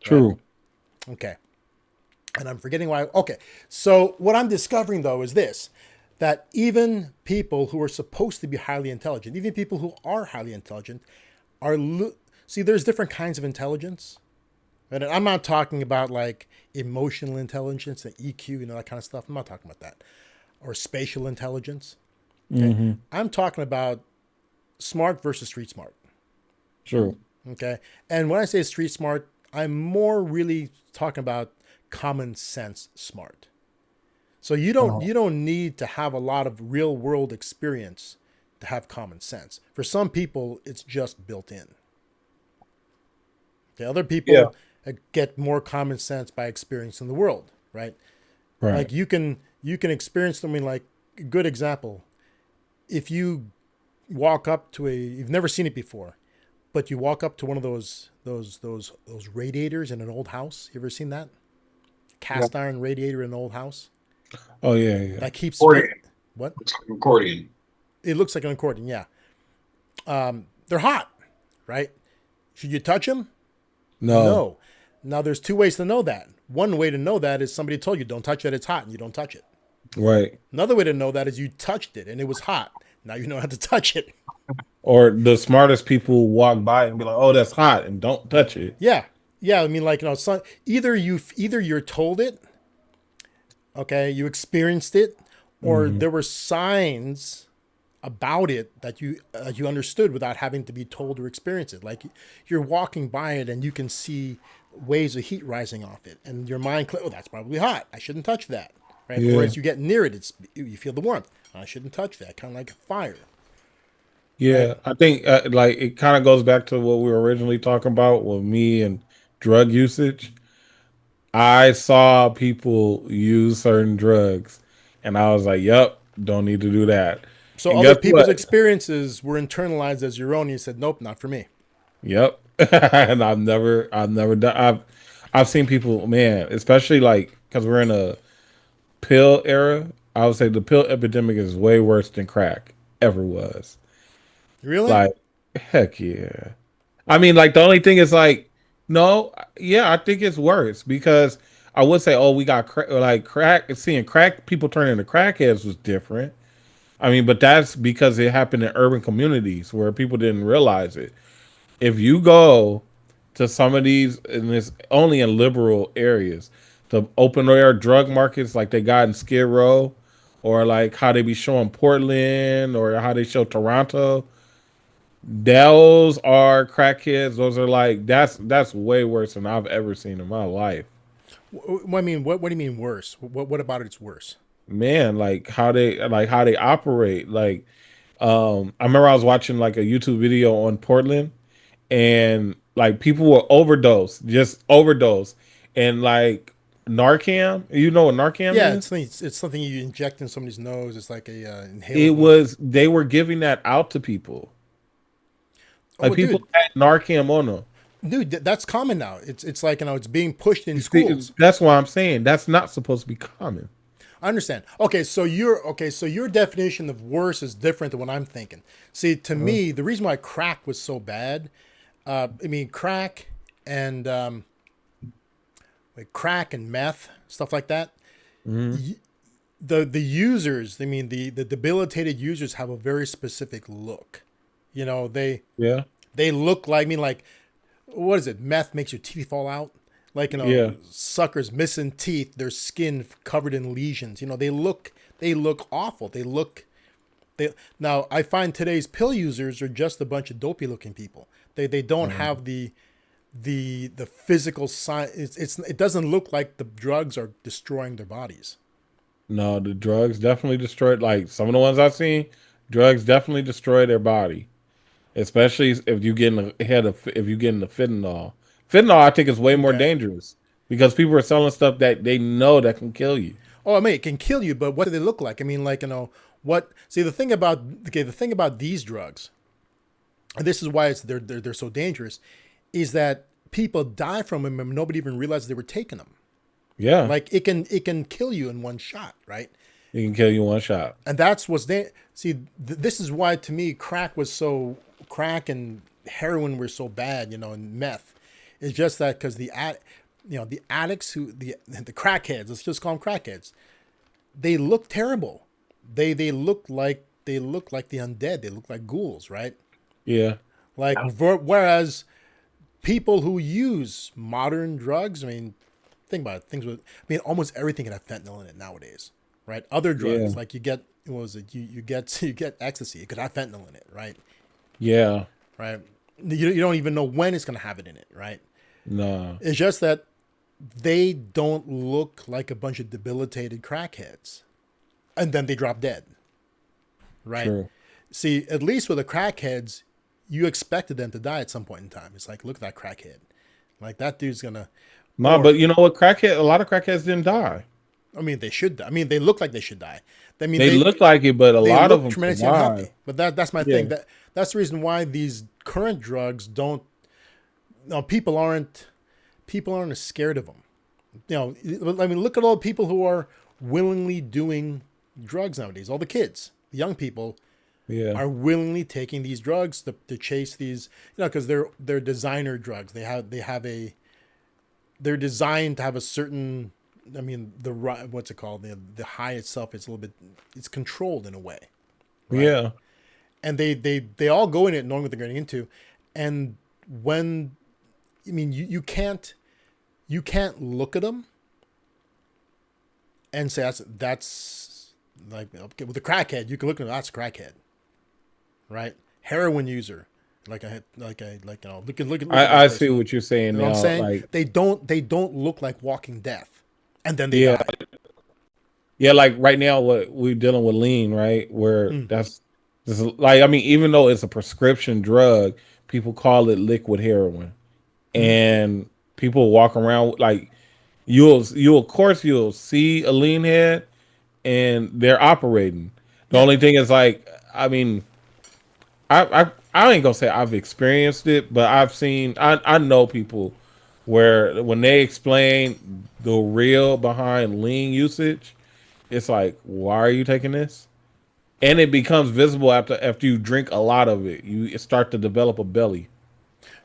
right? True. Okay. And I'm forgetting why. Okay. So what I'm discovering though is this, that even people who are supposed to be highly intelligent, even people who are highly intelligent, are see. There's different kinds of intelligence, and I'm not talking about like emotional intelligence and EQ, that kind of stuff. I'm not talking about that, or spatial intelligence. Okay, Hmm. I'm talking about smart versus street smart. True. Okay, and when I say street smart, I'm more really talking about common sense smart. So you don't Uh-huh. you don't need to have a lot of real world experience to have common sense. For some people, it's just built in. The other Yeah. people get more common sense by experiencing the world, right? Right. Like you can experience something like a good example. If you walk up to you've never seen it before, but you walk up to one of those radiators in an old house. You ever seen that? Yeah. Cast iron radiator in an old house Oh yeah, yeah. that keeps Accordion. what? It's like an accordion. It looks like an accordion. Yeah, they're hot, right? Should you touch them? No. No. Now there's two ways to know that. One way to know that is somebody told you don't touch it, it's hot, and you don't touch it. Right. Another way to know that is you touched it and it was hot. Now you know how to touch it. Or the smartest people walk by and be like, "Oh, that's hot," and don't touch it. Yeah, yeah. I mean, like either you're told it, okay, you experienced it, or Hmm. there were signs about it that you understood without having to be told or experience it. Like you're walking by it and you can see waves of heat rising off it, and your mind, oh, that's probably hot. I shouldn't touch that, right? Or Yeah. as you get near it, you feel the warmth. I shouldn't touch that. Kind of like fire, right? Yeah. I think like it kind of goes back to what we were originally talking about with me and drug usage. I saw people use certain drugs, and I was like, "Yep, don't need to do that." So And other guess people's what? experiences were internalized as your own. And you said, nope, not for me. Yep. And I've never done. I've seen people, man, especially like because we're in a pill era. I would say the pill epidemic is way worse than crack ever was. Really? Like, heck yeah. I mean, like the only thing is like, no, yeah, I think it's worse because I would say, oh, we got like crack. Seeing crack people turn into crackheads was different. I mean, but that's because it happened in urban communities where people didn't realize it. If you go to some of these, and it's only in liberal areas, the open air drug markets like they got in Skid Row, or like how they be showing Portland, or how they show Toronto, those are crackheads. Those are like that's way worse than I've ever seen in my life. I mean, what do you mean worse? What about it's worse? Man, like how they operate. Like I remember I was watching like a YouTube video on Portland, and like people will overdose, just overdose, and like Narcan. You know what Narcan Yeah, is? it's something you inject in somebody's nose. It's like a It inhalable. was they were giving that out to people. Oh, Like well, people dude, had Narcan on them. that's common now. It's like it's being pushed in You see, schools. that's why I'm saying that's not supposed to be common. I understand. Okay. So your definition of worse is different than what I'm thinking. See, to Uh, me, the reason why crack was so bad, I mean, and crack and meth stuff like that. mhm. The users, I mean, the debilitated users have a very specific look. You know, Yeah, they look like, I mean, like, what is it? Meth makes your teeth fall out. Like, yeah. suckers missing teeth, their skin covered in lesions. They look awful. They now I find today's pill users are just a bunch of dopey looking people. They don't Um, have the physical sign. It doesn't look like the drugs are destroying their bodies. no, the drugs definitely destroyed. Like some of the ones I've seen, drugs definitely destroy their body. Especially if you get in the head of if you get into fentanyl. Fentanyl, I think, is way more Okay. dangerous because people are selling stuff that they know that can kill you. Oh, I mean, it can kill you, but what do they look like? I mean, like, what? See, the thing about these drugs, and this is why they're so dangerous, is that people die from them and nobody even realized they were taking them. Yeah, Like it can kill you in one shot, right? it can kill you in one shot. And that's what's see. This is why to me crack and heroin were so bad, and meth, It's just that because the addicts the crackheads, let's just call them crackheads, they look terrible. They look like the undead. They look like ghouls, right? Yeah. Like whereas people who use modern drugs, I mean, think about it. I mean, almost everything can have fentanyl in it nowadays, right? Other Yeah. drugs, like you get, what was it? You get ecstasy. It could have fentanyl in it, right? Yeah. Right. You don't even know when it's going to have it in it, right? No. It's just that they don't look like a bunch of debilitated crackheads, and then they drop dead, right? True. See, at least with the crackheads, you expected them to die at some point in time. It's like, look at that crackhead, like that dude's gonna, No, or but you know what? Crackhead. A lot of crackheads didn't die. I mean, they should. I mean, they look like they should die. I mean, They they look like it, but a they lot of look them tremendously survive. unhealthy. But that's my Yeah. thing. That's the reason why these current drugs don't. No, people aren't as scared of them. I mean, look at all the people who are willingly doing drugs nowadays. All the kids, the young people, Yeah. are willingly taking these drugs to chase these. Because they're designer drugs. They're designed to have a certain. I mean, what's it called? The high itself is a little bit. It's controlled in a way, right? Yeah. And they all go in it knowing what they're getting into, and when, I mean, you can't look at them and say that's like, okay, with a crackhead you can look at them, that's a crackhead, right? Heroin user, look at that I see person. what you're saying You know what I'm now. saying? Like, They don't look like walking death, and then they yeah, die. yeah. Like right now, what we're dealing with lean, right? Where Mm. this is like, I mean, even though it's a prescription drug, people call it liquid heroin, Mm-hmm. and people walk around like you'll of course you'll see a lean head, and they're operating. The Yeah, only thing is like, I mean, I ain't gonna say I've experienced it, but I know people where when they explain the real behind lean usage, it's like, why are you taking this? And it becomes visible after you drink a lot of it. You start to develop a belly.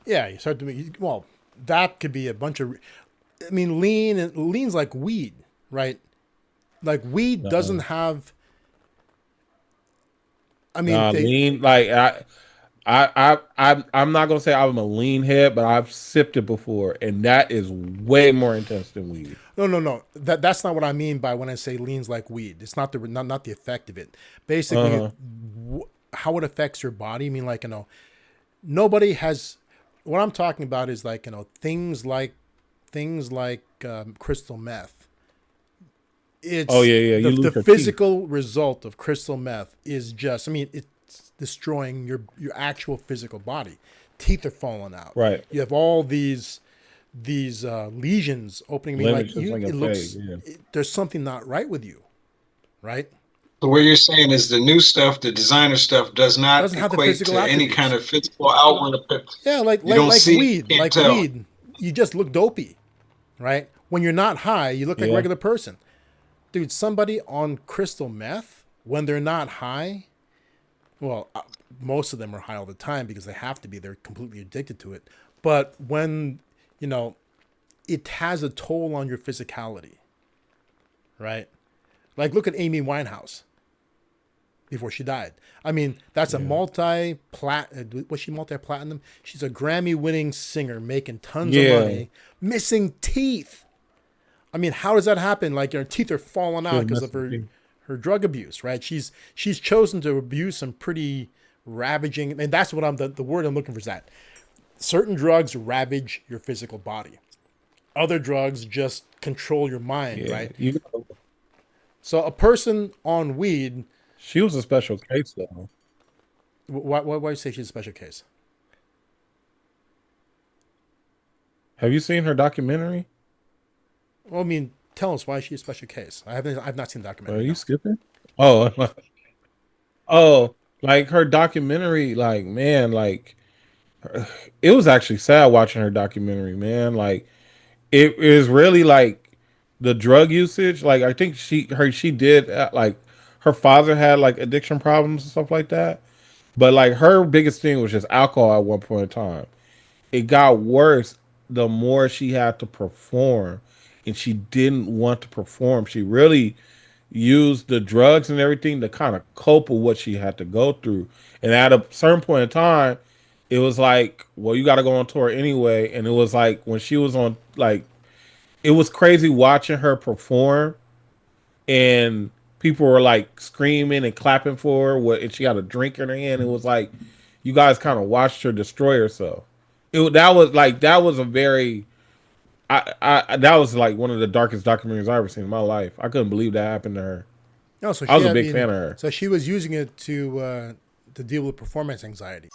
yeah. You start to make, well, that could be a bunch of. I mean, lean's like weed, right? Like weed doesn't No, have. I mean, nah, they. lean like I'm not gonna say I'm a lean head, but I've sipped it before, and that is way more intense than weed. No, no, no. That's not what I mean by when I say lean's like weed. It's not the effect of it. Basically, Uh-huh. how it affects your body. I mean, like, nobody has. What I'm talking about is like, things like crystal meth. Oh It's yeah, yeah. the You the lose your teeth. physical result of crystal meth is just. I mean, it's destroying your actual physical body. Teeth are falling out. Right. You have all these lesions opening. I mean, like, Blemishes like a fade. Yeah. there's something not right with you, right? So what you're saying is the new stuff, the designer stuff, does not Doesn't have the equate physical to any kind attributes. of physical outward effect. Yeah, like You like don't like see, weed, can't like tell. weed. You just look dopey, right? When you're not high, you look like a Yeah. regular person. Dude, somebody on crystal meth, when they're not high, well, most of them are high all the time because they have to be. They're completely addicted to it. But when, you know, it has a toll on your physicality, right? Like, look at Amy Winehouse before she died. I mean, that's a Yeah. was she multi-platinum? She's a Grammy-winning singer making tons of Yeah. money, missing teeth. I mean, how does that happen? Like, her teeth are falling She out was because of missing her teeth. her drug abuse, right? She's chosen to abuse some pretty ravaging, and that's what the word I'm looking for is that certain drugs ravage your physical body. Other drugs just control your mind, Yeah. right? You. So a person on weed, She was a special case though. why you say she's a special case? Have you seen her documentary? Well, I mean, tell us why she's a special case. I've not seen the Are documentary. you No. skipping? Oh, oh, like her documentary. Like man, like it was actually sad watching her documentary. Man, like it is really like the drug usage. Like I think she did like her father had like addiction problems and stuff like that. But like her biggest thing was just alcohol at one point in time. It got worse the more she had to perform, and she didn't want to perform. She really used the drugs and everything to kind of cope with what she had to go through. And at a certain point in time, it was like, well, you got to go on tour anyway. And it was like when she was on, like, it was crazy watching her perform, and people were like screaming and clapping for her. And she had a drink in her hand. It was like you guys kind of watched her destroy herself. That was a very that was like one of the darkest documentaries I ever seen in my life. I couldn't believe that happened to her. No, so I was a big fan of her. So she was using it to deal with performance anxiety.